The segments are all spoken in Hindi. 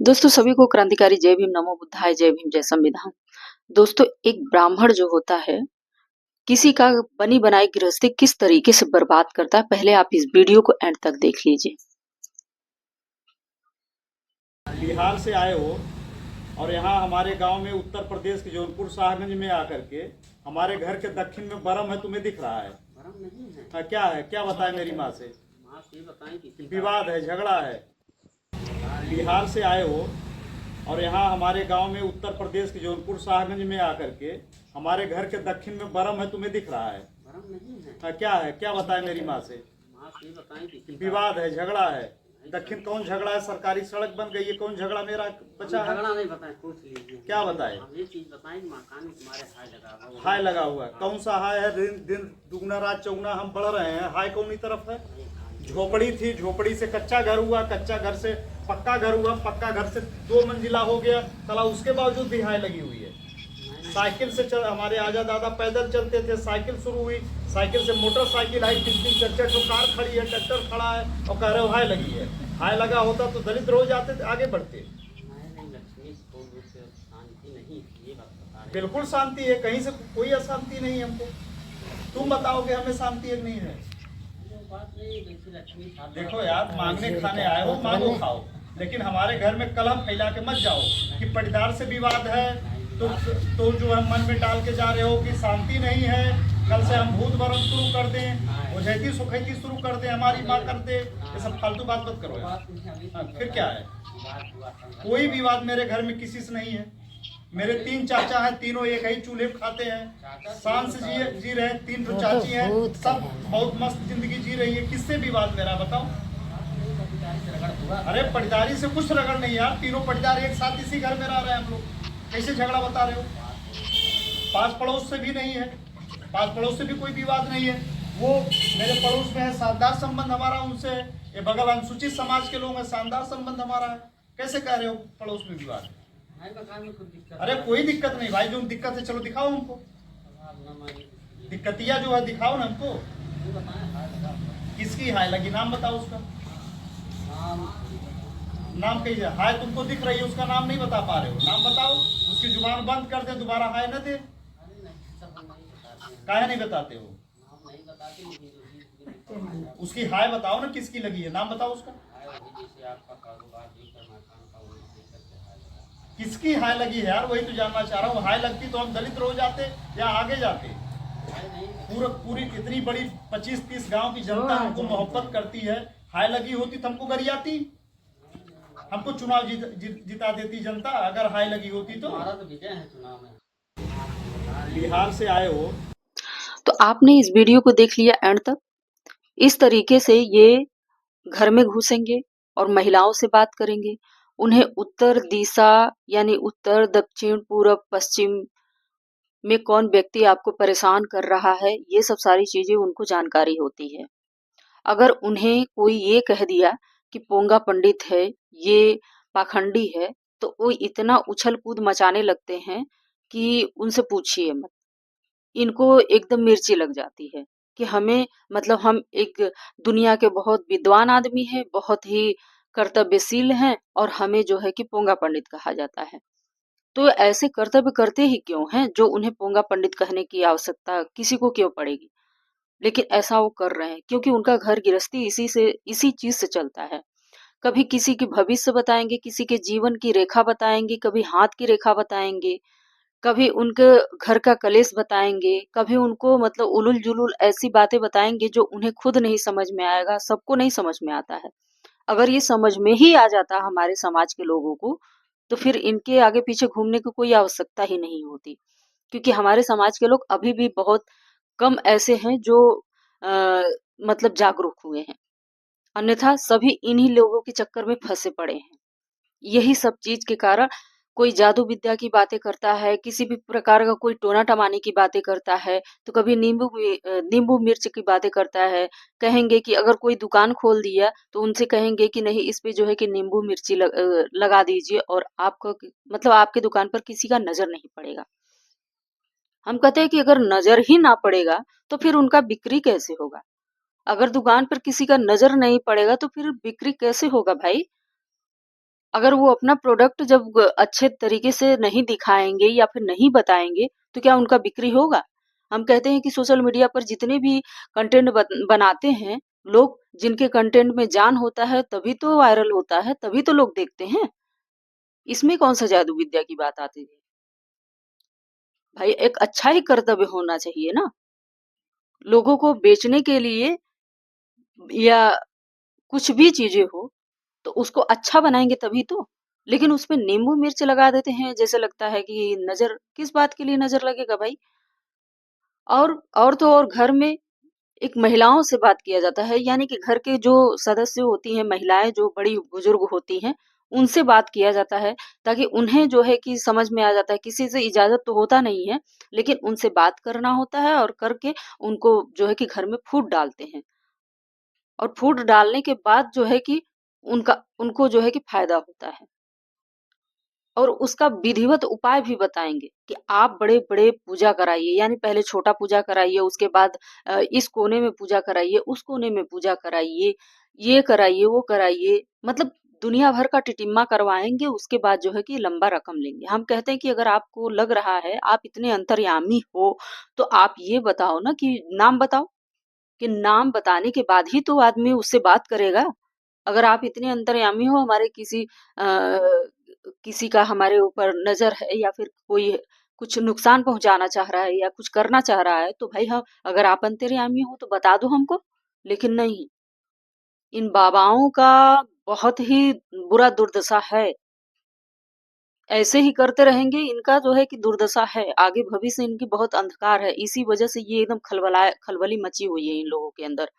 दोस्तों सभी को क्रांतिकारी जय भीम, नमो बुद्धाय, जय भीम, जय संविधान। दोस्तों एक ब्राह्मण जो होता है, किसी का बनी बनाई गृहस्थी किस तरीके से बर्बाद करता है, पहले आप इस वीडियो को एंड तक देख लीजिए। बिहार से आए हो और यहाँ हमारे गांव में उत्तर प्रदेश के जौनपुर शाहगंज में आकर के हमारे घर के दक्षिण में बरम है, तुम्हें दिख रहा है? बरम नहीं है। हाँ, क्या है? क्या बताए मेरी माँ से? माँ से बताएं कि विवाद है, झगड़ा है। बिहार से आए हो और यहाँ हमारे गांव में उत्तर प्रदेश के जौनपुर शाहगंज में आकर के हमारे घर के दक्षिण में बरम है, तुम्हें दिख रहा है? बरम नहीं है। हाँ, क्या है? क्या बताए मेरी माँ से? माँ से बताएं कि विवाद है, झगड़ा है। दक्षिण कौन झगड़ा है? सरकारी सड़क बन गई है, कौन झगड़ा मेरा बचा है? झगड़ा नहीं बताएं, पूछ लीजिए। क्या बताए? हम ये चीज बताएं कि मकान में तुम्हारे हाय लगा हुआ है। हाय लगा हुआ है? कौन सा हाय है? दिन दिन दुगना रात चौगुना हम बढ़ रहे हैं। हाय कौन ही तरफ है? झोपड़ी थी, झोपड़ी से कच्चा घर हुआ, कच्चा घर से पक्का घर हुआ, पक्का घर से 2 मंजिला हो गया, साला उसके बावजूद भी हाय लगी हुई है। साइकिल से हमारे आजा दादा पैदल चलते थे, साइकिल शुरू हुई, साइकिल से मोटरसाइकिल आई, 3-3 4-4 तो कार खड़ी है, ट्रैक्टर खड़ा है और कह रहे हो हाय लगी है। हाय लगा होता तो दलित रो जाते, आगे बढ़ते। शांति नहीं, ये बात बता रहे। बिल्कुल शांति है, कहीं से कोई अशांति नहीं है हमको। तुम बताओगे हमें शांति है नहीं है? देखो यार, मांगने खाने आए हो, मांगो खाओ, लेकिन हमारे घर में कलह फैला के मत जाओ कि पटदार से विवाद है तो जो है मन में डाल के जा रहे हो कि शांति नहीं है, कल से हम भूत भरम शुरू कर दें, ओझैती सुखैती शुरू कर दें, हमारी माँ कर दे। ये सब फालतू बात मत करो यार। फिर क्या है? कोई विवाद मेरे घर में किसी से नहीं है। मेरे 3 चाचा हैं, तीनों एक ही चूल्हे पे खाते हैं, शान से जी रहे हैं। 3 चाची हैं, सब बहुत मस्त जिंदगी जी रही है। किससे विवाद मेरा बताओ? अरे पटदारी से कुछ रगड़ नहीं यार, तीनों पटदार एक साथ इसी घर में रह रहे हैं हम लोग, कैसे झगड़ा बता रहे हो? पास पड़ोस से भी नहीं है, पास पड़ोस से भी कोई विवाद नहीं है। वो मेरे पड़ोस में है, शानदार संबंध हमारा उनसे है। ये बगल अनुसूचित समाज के लोग हैं, शानदार संबंध हमारा है। कैसे कह रहे हो पड़ोस में विवाद? अरे कोई दिक्कत नहीं भाई, जो दिक्कत है चलो दिखाओ हमको, दिक्कतिया जो है दिखाओ ना हमको। किसकी हाय लगी? नाम बताओ उसका। नाम कहिए। हाय तुमको दिख रही है, उसका नाम नहीं बता पा रहे हो, नाम बताओ। उसकी जुबान बंद कर दे, दोबारा हाय न दे। काहे नहीं बताते हो? उसकी हाय बताओ ना, किसकी लगी है, नाम बताओ उसका। किसकी हाय लगी है यार, वही तो जानना चाह रहा हूँ। हाय लगती तो हम दलित रो जाते या आगे जाते? पूरी इतनी बड़ी 25-30 गांव की जनता हमको मोहब्बत करती है, हाय लगी होती तो हमको गरियाती, हमको चुनाव जिता देती जनता अगर हाय लगी होती तो। बिहार से आए हो तो आपने इस वीडियो को देख लिया एंड तक। इस तरीके से ये घर में घुसेंगे और महिलाओं से बात करेंगे, उन्हें उत्तर दिशा यानी उत्तर, दक्षिण, पूरब, पश्चिम में कौन व्यक्ति आपको परेशान कर रहा है, ये सब सारी चीजें उनको जानकारी होती है। अगर उन्हें कोई ये कह दिया कि पोंगा पंडित है, ये पाखंडी है, तो वो इतना उछल कूद मचाने लगते हैं कि उनसे पूछिए मत। इनको एकदम मिर्ची लग जाती है कि हमें मतलब हम एक दुनिया के बहुत विद्वान आदमी हैं, बहुत ही कर्तव्यशील हैं और हमें जो है कि पोंगा पंडित कहा जाता है। तो ऐसे कर्तव्य करते ही क्यों हैं जो उन्हें पोंगा पंडित कहने की आवश्यकता किसी को क्यों पड़ेगी? लेकिन ऐसा वो कर रहे हैं क्योंकि उनका घर गृहस्थी इसी चीज से चलता है। कभी किसी की भविष्य बताएंगे, किसी के जीवन की रेखा बताएंगे, कभी हाथ की रेखा बताएंगे, कभी उनके घर का कलेश बताएंगे, कभी उनको मतलब उलुल जुलुल ऐसी बातें बताएंगे जो उन्हें खुद नहीं समझ में आएगा, सबको नहीं समझ में आता है। अगर ये समझ में ही आ जाता हमारे समाज के लोगों को, तो फिर इनके आगे पीछे घूमने की कोई आवश्यकता ही नहीं होती। क्योंकि हमारे समाज के लोग अभी भी बहुत कम ऐसे हैं जो आ, मतलब जागरूक हुए हैं, अन्यथा सभी इन्हीं लोगों के चक्कर में फंसे पड़े हैं। यही सब चीज के कारण कोई जादू विद्या की बातें करता है, किसी भी प्रकार का कोई टोना टमाने की बातें करता है, तो कभी नींबू मिर्च की बातें करता है। कहेंगे कि अगर कोई दुकान खोल दिया तो उनसे कहेंगे कि नहीं, इस पे जो है कि नींबू मिर्ची लगा दीजिए और आपको मतलब आपके दुकान पर किसी का नजर नहीं पड़ेगा। हम कहते हैं कि अगर नजर ही ना पड़ेगा तो फिर उनका बिक्री कैसे होगा? अगर दुकान पर किसी का नजर नहीं पड़ेगा तो फिर बिक्री कैसे होगा भाई? अगर वो अपना प्रोडक्ट जब अच्छे तरीके से नहीं दिखाएंगे या फिर नहीं बताएंगे तो क्या उनका बिक्री होगा? हम कहते हैं कि सोशल मीडिया पर जितने भी कंटेंट बनाते हैं लोग, जिनके कंटेंट में जान होता है तभी तो वायरल होता है, तभी तो लोग देखते हैं। इसमें कौन सा जादू विद्या की बात आती है? भाई एक अच्छा ही कर्तव्य होना चाहिए ना। लोगों को बेचने के लिए या कुछ भी चीजें हो तो उसको अच्छा बनाएंगे तभी तो। लेकिन उसमें नींबू मिर्च लगा देते हैं, जैसे लगता है कि नजर, किस बात के लिए नजर लगेगा भाई? और तो और घर में एक महिलाओं से बात किया जाता है, यानी कि घर के जो सदस्य होती हैं, महिलाएं जो बड़ी बुजुर्ग होती हैं, उनसे बात किया जाता है ताकि उन्हें जो है कि समझ में आ जाता है। किसी से इजाजत तो होता नहीं है, लेकिन उनसे बात करना होता है और करके उनको जो है कि घर में फूट डालते हैं। और फूट डालने के बाद जो है कि उनको जो है कि फायदा होता है। और उसका विधिवत उपाय भी बताएंगे कि आप बड़े-बड़े पूजा कराइए, यानी पहले छोटा पूजा कराइए, उसके बाद इस कोने में पूजा कराइए, उस कोने में पूजा कराइए, ये कराइए, वो कराइए, मतलब दुनिया भर का टिटिम्मा करवाएंगे। उसके बाद जो है कि लंबा रकम लेंगे। हम कहते हैं कि अगर आपको लग रहा है आप इतने अंतर्यामी हो, तो आप ये बताओ ना कि नाम बताओ, कि नाम बताने के बाद ही तो आदमी उससे बात करेगा। अगर आप इतने अंतर्यामी हो, हमारे किसी का हमारे ऊपर नजर है या फिर कोई कुछ नुकसान पहुंचाना चाह रहा है या कुछ करना चाह रहा है, तो भाई हम, अगर आप अंतर्यामी हो तो बता दो हमको। लेकिन नहीं, इन बाबाओं का बहुत ही बुरा दुर्दशा है। ऐसे ही करते रहेंगे, इनका जो है कि दुर्दशा है, आगे भविष्य इनकी बहुत अंधकार है। इसी वजह से ये एकदम खलबली मची हुई है इन लोगों के अंदर।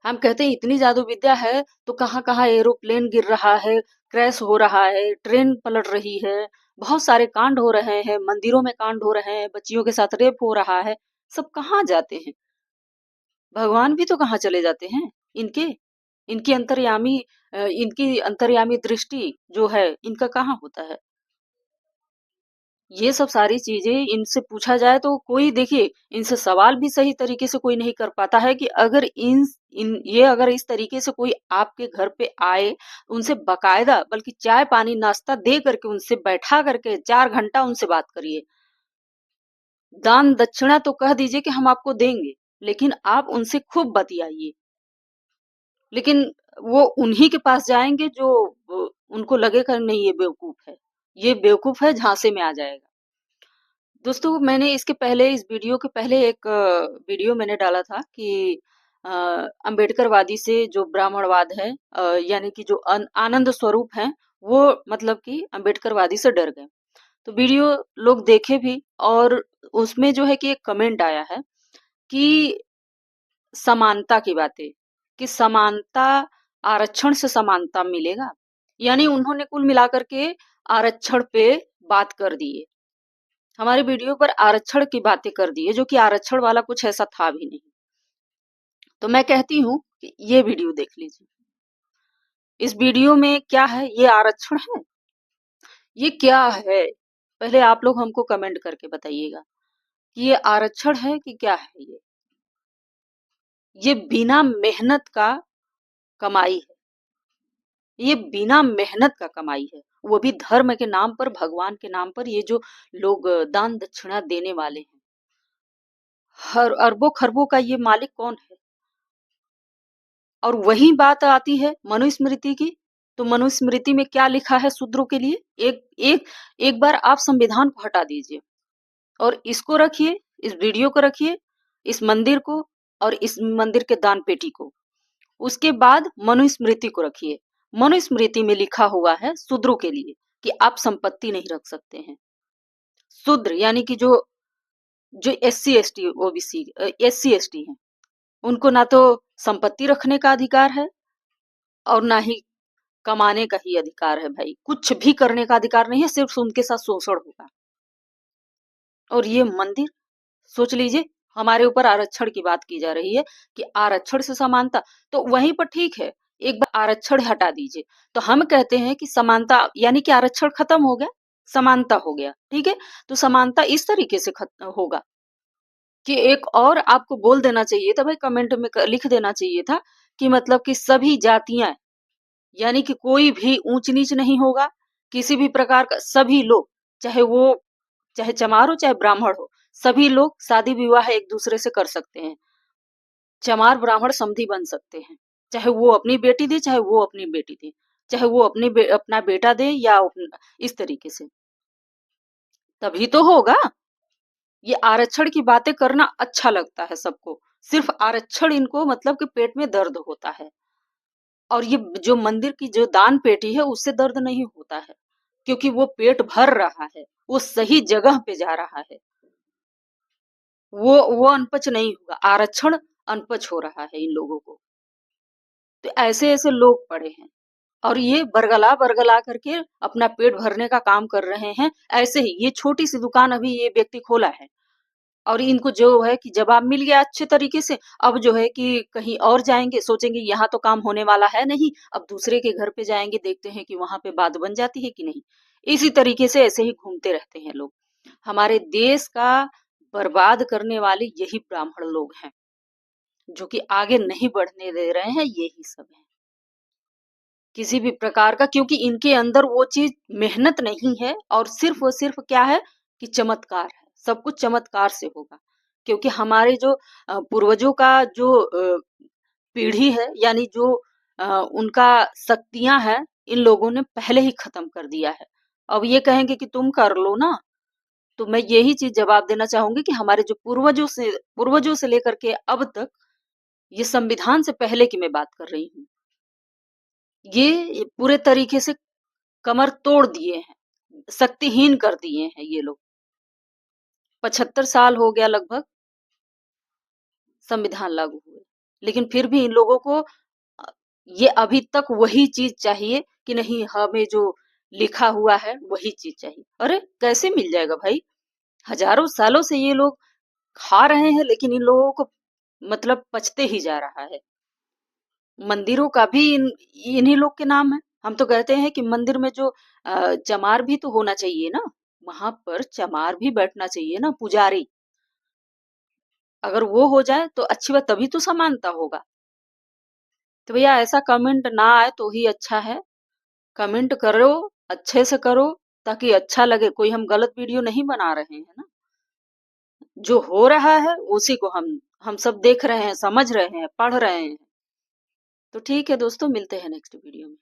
हम कहते हैं इतनी जादू विद्या है तो कहाँ कहाँ एरोप्लेन गिर रहा है, क्रैश हो रहा है, ट्रेन पलट रही है, बहुत सारे कांड हो रहे हैं, मंदिरों में कांड हो रहे हैं, बच्चियों के साथ रेप हो रहा है। सब कहाँ जाते हैं? भगवान भी तो कहाँ चले जाते हैं इनके। इनकी अंतर्यामी दृष्टि जो है, इनका कहाँ होता है? ये सब सारी चीजें इनसे पूछा जाए तो कोई, देखिए, इनसे सवाल भी सही तरीके से कोई नहीं कर पाता है कि अगर इन इन ये अगर इस तरीके से कोई आपके घर पे आए, उनसे बकायदा, बल्कि चाय पानी नाश्ता दे करके उनसे बैठा करके 4 घंटा उनसे बात करिए। दान दक्षिणा तो कह दीजिए कि हम आपको देंगे, लेकिन आप उनसे खूब बतियाइए। लेकिन वो उन्हीं के पास जाएंगे जो उनको लगेगा नहीं ये बेवकूफ है, ये बेवकूफ है, झांसे में आ जाएगा। दोस्तों, मैंने इसके पहले, इस वीडियो के पहले एक वीडियो मैंने डाला था कि अंबेडकरवादी से जो ब्राह्मणवाद है, यानी कि जो आनंद स्वरूप हैं, वो मतलब कि अंबेडकरवादी से डर गए। तो वीडियो लोग देखे भी, और उसमें जो है कि एक कमेंट आया है कि समानता की बातें, कि समानता, आरक्षण से समानता मिलेगा, यानी उन्होंने कुल मिलाकर के आरक्षण पे बात कर दी है। हमारे वीडियो पर आरक्षण की बातें कर दी है, जो कि आरक्षण वाला कुछ ऐसा था भी नहीं। तो मैं कहती हूँ कि ये वीडियो देख लीजिए। इस वीडियो में क्या है? ये आरक्षण है? ये क्या है? पहले आप लोग हमको कमेंट करके बताइएगा कि ये आरक्षण है कि क्या है ये? ये बिना मेहनत का कमाई है। ये बिना मेहनत का कमाई है, वो भी धर्म के नाम पर, भगवान के नाम पर। ये जो लोग दान दक्षिणा देने वाले हैं, हर अरबों खरबों का ये मालिक कौन है? और वही बात आती है मनुस्मृति की। तो मनुस्मृति में क्या लिखा है शूद्रों के लिए? एक एक एक बार आप संविधान को हटा दीजिए और इसको रखिए, इस वीडियो को रखिए, इस मंदिर को और इस मंदिर के दान पेटी को। उसके बाद मनुस्मृति को रखिए। मनुस्मृति में लिखा हुआ है शूद्रों के लिए कि आप संपत्ति नहीं रख सकते हैं। शूद्र यानी कि जो जो SC ST OBC SC ST हैं, उनको ना तो संपत्ति रखने का अधिकार है और ना ही कमाने का ही अधिकार है। भाई कुछ भी करने का अधिकार नहीं है, सिर्फ उनके साथ शोषण होगा। और ये मंदिर, सोच लीजिए, हमारे ऊपर आरक्षण की बात की जा रही है कि आरक्षण से समानता। तो वहीं पर ठीक है, एक बार आरक्षण हटा दीजिए, तो हम कहते हैं कि समानता, यानी कि आरक्षण खत्म हो गया, समानता हो गया। ठीक है, तो समानता इस तरीके से होगा कि एक और आपको बोल देना चाहिए था भाई, कमेंट में लिख देना चाहिए था कि मतलब कि सभी जातियां यानी कि कोई भी ऊंच नीच नहीं होगा, किसी भी प्रकार का। सभी लोग, चाहे चमार हो चाहे ब्राह्मण हो, सभी लोग शादी विवाह एक दूसरे से कर सकते हैं। चमार ब्राह्मण समधी बन सकते हैं, चाहे वो अपनी बेटी दे चाहे वो अपनी बेटी दे, चाहे वो अपना बेटा दे या इस तरीके से, तभी तो होगा। ये आरक्षण की बातें करना अच्छा लगता है सबको, सिर्फ आरक्षण इनको मतलब कि पेट में दर्द होता है। और ये जो मंदिर की जो दान पेटी है उससे दर्द नहीं होता है, क्योंकि वो पेट भर रहा है, वो सही जगह पे जा रहा है। वो अनपच नहीं होगा, आरक्षण अनपच हो रहा है इन लोगों को। तो ऐसे ऐसे लोग पड़े हैं और ये बरगला बरगला करके अपना पेट भरने का काम कर रहे हैं। ऐसे ही ये छोटी सी दुकान अभी ये व्यक्ति खोला है और इनको जो है कि जवाब मिल गया अच्छे तरीके से। अब जो है कि कहीं और जाएंगे, सोचेंगे यहाँ तो काम होने वाला है नहीं, अब दूसरे के घर पे जाएंगे, देखते हैं कि वहां पे बात बन जाती है कि नहीं। इसी तरीके से ऐसे ही घूमते रहते हैं लोग। हमारे देश का बर्बाद करने वाले यही ब्राह्मण लोग हैं, जो कि आगे नहीं बढ़ने दे रहे हैं, यही सब है किसी भी प्रकार का। क्योंकि इनके अंदर वो चीज मेहनत नहीं है और सिर्फ क्या है कि चमत्कार है, सब कुछ चमत्कार से होगा। क्योंकि हमारे जो पूर्वजों का जो पीढ़ी है, यानी जो उनका शक्तियां हैं, इन लोगों ने पहले ही खत्म कर दिया है। अब ये कहेंगे कि तुम कर लो ना, तो मैं यही चीज जवाब देना चाहूंगी कि हमारे जो पूर्वजों से लेकर के अब तक, ये संविधान से पहले की मैं बात कर रही हूँ, ये पूरे तरीके से कमर तोड़ दिए हैं, शक्तिहीन कर दिए हैं ये लोग। 75 साल हो गया लगभग संविधान लागू हुए, लेकिन फिर भी इन लोगों को ये अभी तक वही चीज चाहिए कि नहीं, हमें जो लिखा हुआ है वही चीज चाहिए। अरे कैसे मिल जाएगा भाई? हजारों सालों से ये लोग खा रहे हैं, लेकिन इन लोगों को मतलब पचते ही जा रहा है। मंदिरों का भी इन्हीं लोग के नाम है। हम तो कहते हैं कि मंदिर में जो चमार भी तो होना चाहिए ना, वहां पर चमार भी बैठना चाहिए ना, पुजारी। अगर वो हो जाए तो अच्छी बात, तभी तो समानता होगा। तो भैया ऐसा कमेंट ना आए तो ही अच्छा है। कमेंट करो, अच्छे से करो, ताकि अच्छा लगे। कोई हम गलत वीडियो नहीं बना रहे हैं ना, जो हो रहा है उसी को हम सब देख रहे हैं, समझ रहे हैं, पढ़ रहे हैं। तो ठीक है दोस्तों, मिलते हैं नेक्स्ट वीडियो में।